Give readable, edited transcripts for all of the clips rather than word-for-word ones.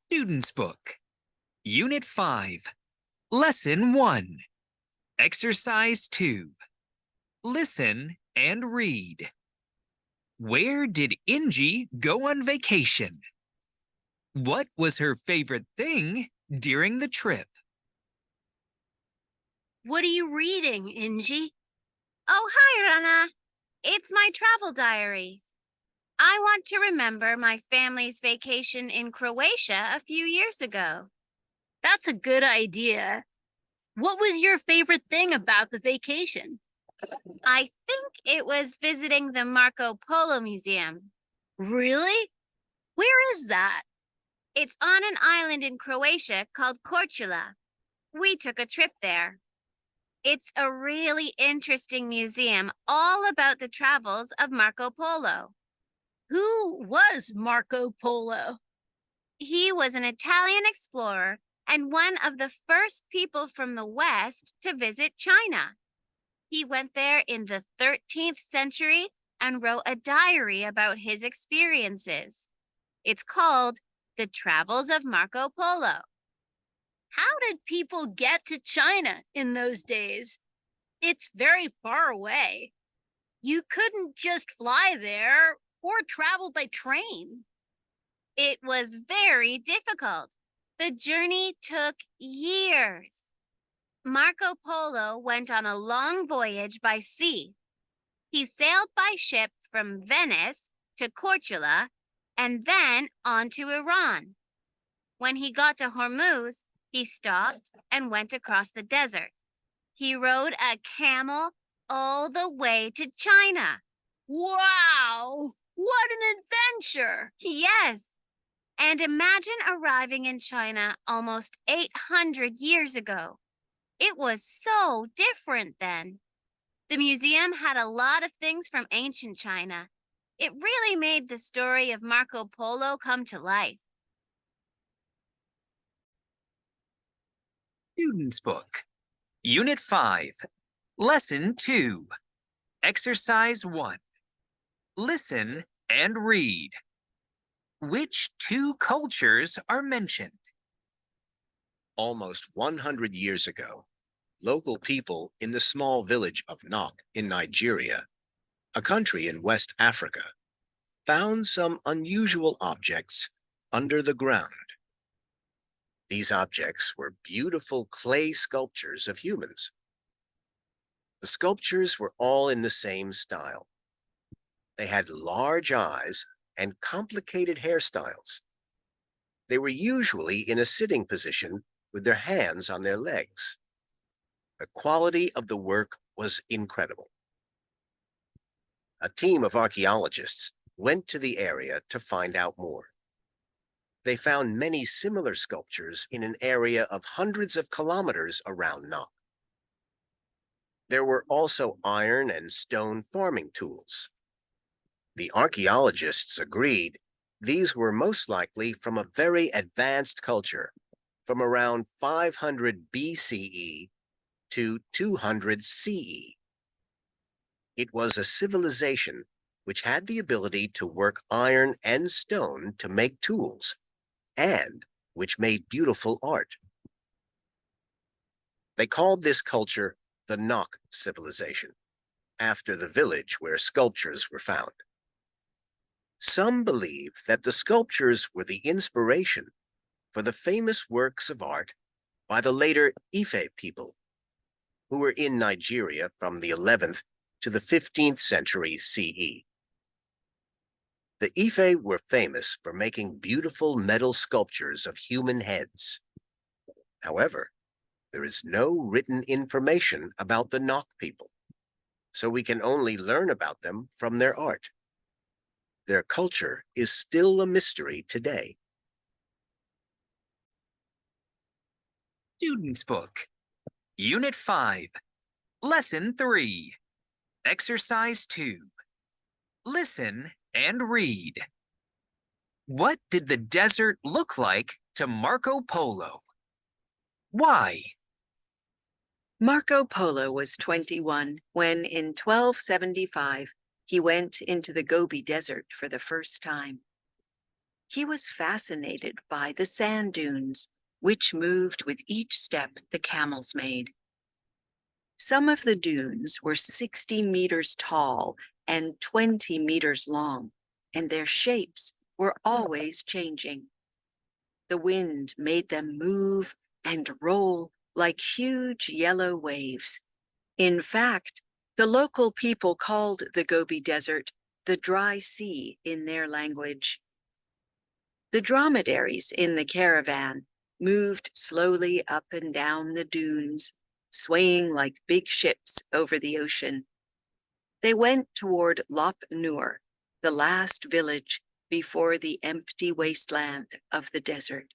Student's Book, Unit 5, Lesson 1, Exercise 2. Listen and read. Where did Inji go on vacation? What was her favorite thing during the trip? What are you reading, Inji? Oh, hi, Rana. It's my travel diary. I want to remember my family's vacation in Croatia a few years ago. That's a good idea. What was your favorite thing about the vacation? I think it was visiting the Marco Polo Museum. Really? Where is that? It's on an island in Croatia called Korčula. We took a trip there. It's a really interesting museum all about the travels of Marco Polo. Who was Marco Polo? He was an Italian explorer and one of the first people from the West to visit China. He went there in the 13th century and wrote a diary about his experiences. It's called The Travels of Marco Polo. How did people get to China in those days? It's very far away. You couldn't just fly there or travel by train. It was very difficult. The journey took years. Marco Polo went on a long voyage by sea. He sailed by ship from Venice to Korčula and then on to Iran. When he got to Hormuz, he stopped and went across the desert. He rode a camel all the way to China. Wow! What an adventure! Yes! And imagine arriving in China almost 800 years ago. It was so different then. The museum had a lot of things from ancient China. It really made the story of Marco Polo come to life. Student's Book, Unit 5, Lesson 2, Exercise 1. Listen and read. Which two cultures are mentioned? Almost 100 years ago, local people in the small village of Nok in Nigeria, a country in West Africa, found some unusual objects under the ground. These objects were beautiful clay sculptures of humans. The sculptures were all in the same style. They had large eyes and complicated hairstyles. They were usually in a sitting position with their hands on their legs. The quality of the work was incredible. A team of archaeologists went to the area to find out more. They found many similar sculptures in an area of hundreds of kilometers around Nok. There were also iron and stone farming tools. The archaeologists agreed these were most likely from a very advanced culture from around 500 BCE to 200 CE. It was a civilization which had the ability to work iron and stone to make tools, and which made beautiful art. They called this culture the Nok civilization, after the village where sculptures were found. Some believe that the sculptures were the inspiration for the famous works of art by the later Ife people, who were in Nigeria from the 11th to the 15th century CE. The Ife were famous for making beautiful metal sculptures of human heads. However, there is no written information about the Nok people, so we can only learn about them from their art. Their culture is still a mystery today. Student's Book, Unit 5, Lesson 3, Exercise 2. Listen and read. What did the desert look like to Marco Polo? Why? Marco Polo was 21 when, in 1275, he went into the Gobi Desert for the first time. He was fascinated by the sand dunes, which moved with each step the camels made. Some of the dunes were 60 meters tall and 20 meters long, and their shapes were always changing. The wind made them move and roll like huge yellow waves. In fact, the local people called the Gobi Desert the dry sea in their language. The dromedaries in the caravan moved slowly up and down the dunes, swaying like big ships over the ocean. They went toward Lop Nur, the last village before the empty wasteland of the desert.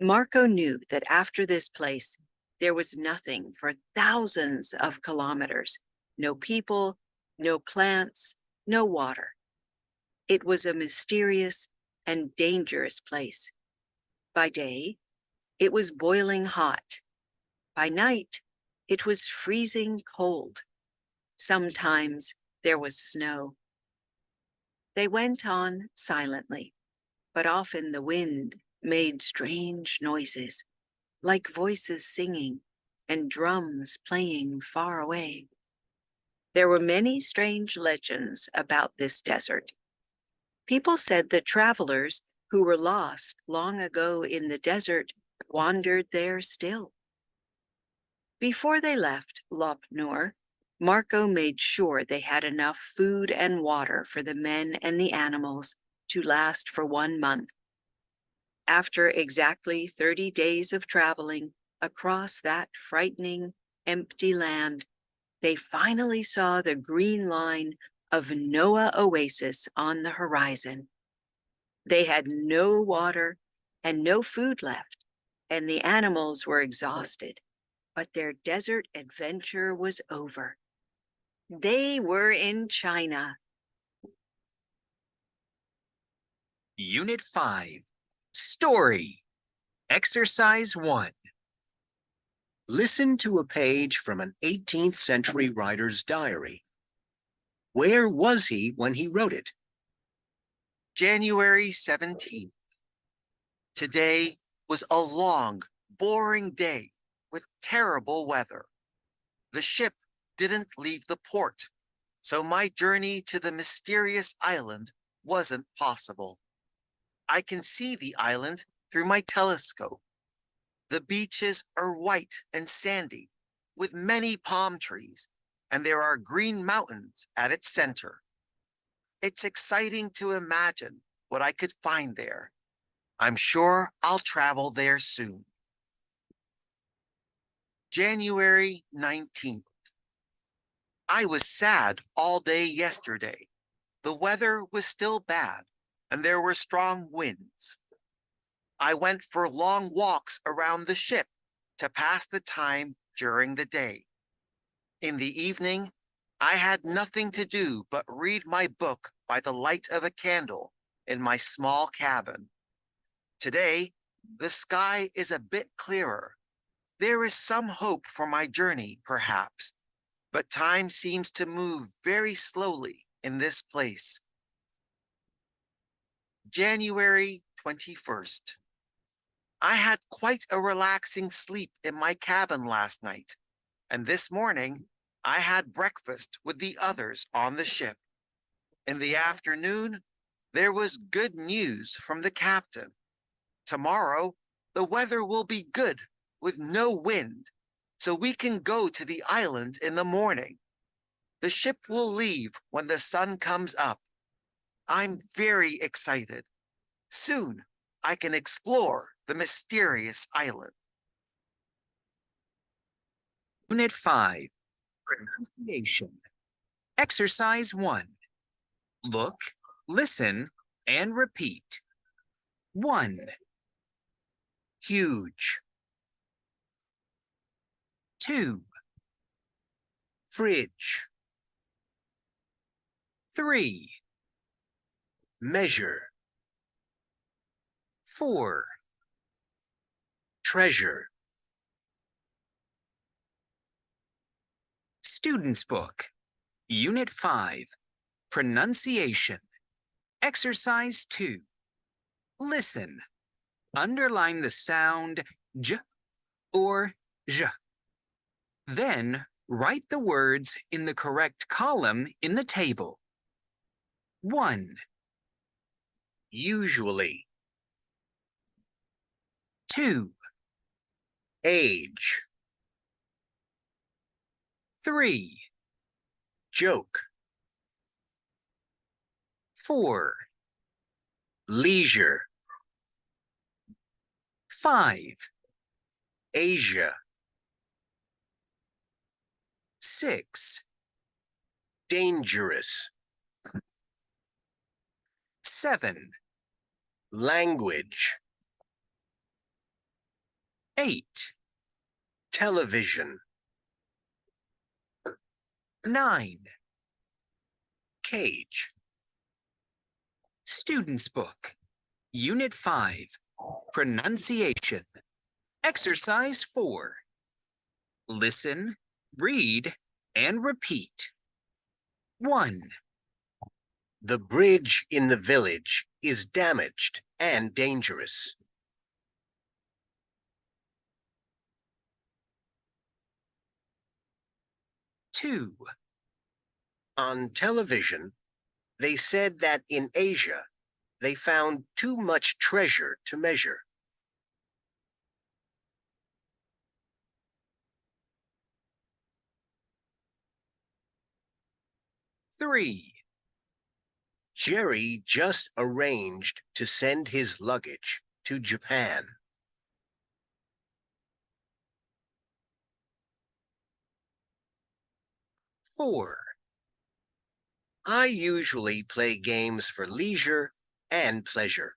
Marco knew that after this place, there was nothing for thousands of kilometers. No people, no plants, no water. It was a mysterious and dangerous place. By day, it was boiling hot. By night, it was freezing cold. Sometimes there was snow. They went on silently, but often the wind made strange noises, like voices singing and drums playing far away. There were many strange legends about this desert. People said that travelers who were lost long ago in the desert wandered there still. Before they left Lop Nur, Marco made sure they had enough food and water for the men and the animals to last for 1 month. After exactly 30 days of traveling across that frightening, empty land, they finally saw the green line of Noah Oasis on the horizon. They had no water and no food left, and the animals were exhausted, but their desert adventure was over. They were in China. Unit 5. Story. Exercise 1. Listen to a page from an 18th century writer's diary. Where was he when he wrote it? January 17th. Today was a long, boring day with terrible weather. The ship didn't leave the port, so my journey to the mysterious island wasn't possible. I can see the island through my telescope. The beaches are white and sandy, with many palm trees, and there are green mountains at its center. It's exciting to imagine what I could find there. I'm sure I'll travel there soon. January 19th. I was sad all day yesterday. The weather was still bad, and there were strong winds. I went for long walks around the ship to pass the time during the day. In the evening, I had nothing to do but read my book by the light of a candle in my small cabin. Today, the sky is a bit clearer. There is some hope for my journey, perhaps, but time seems to move very slowly in this place. January 21st. I had quite a relaxing sleep in my cabin last night, and this morning I had breakfast with the others on the ship. In the afternoon, there was good news from the captain. Tomorrow, the weather will be good with no wind, so we can go to the island in the morning. The ship will leave when the sun comes up. I'm very excited. Soon, I can explore the mysterious island. Unit 5. Pronunciation. Exercise 1. Look, listen, and repeat. 1. Huge. 2. Fridge. 3. Measure. 4. Treasure. Student's Book. Unit 5. Pronunciation. Exercise 2. Listen. Underline the sound j or zh. Then write the words in the correct column in the table. 1, Usually. 2, Age. 3, Joke. 4, Leisure. 5, Asia. 6, Dangerous. 7, Language. 8, Television. 9. Cage. Student's Book. Unit 5. Pronunciation. Exercise 4. Listen, read, and repeat. 1, The bridge in the village is damaged and dangerous. 2, On television, they said that in Asia, they found too much treasure to measure. 3, Jerry just arranged to send his luggage to Japan. 4, I usually play games for leisure and pleasure.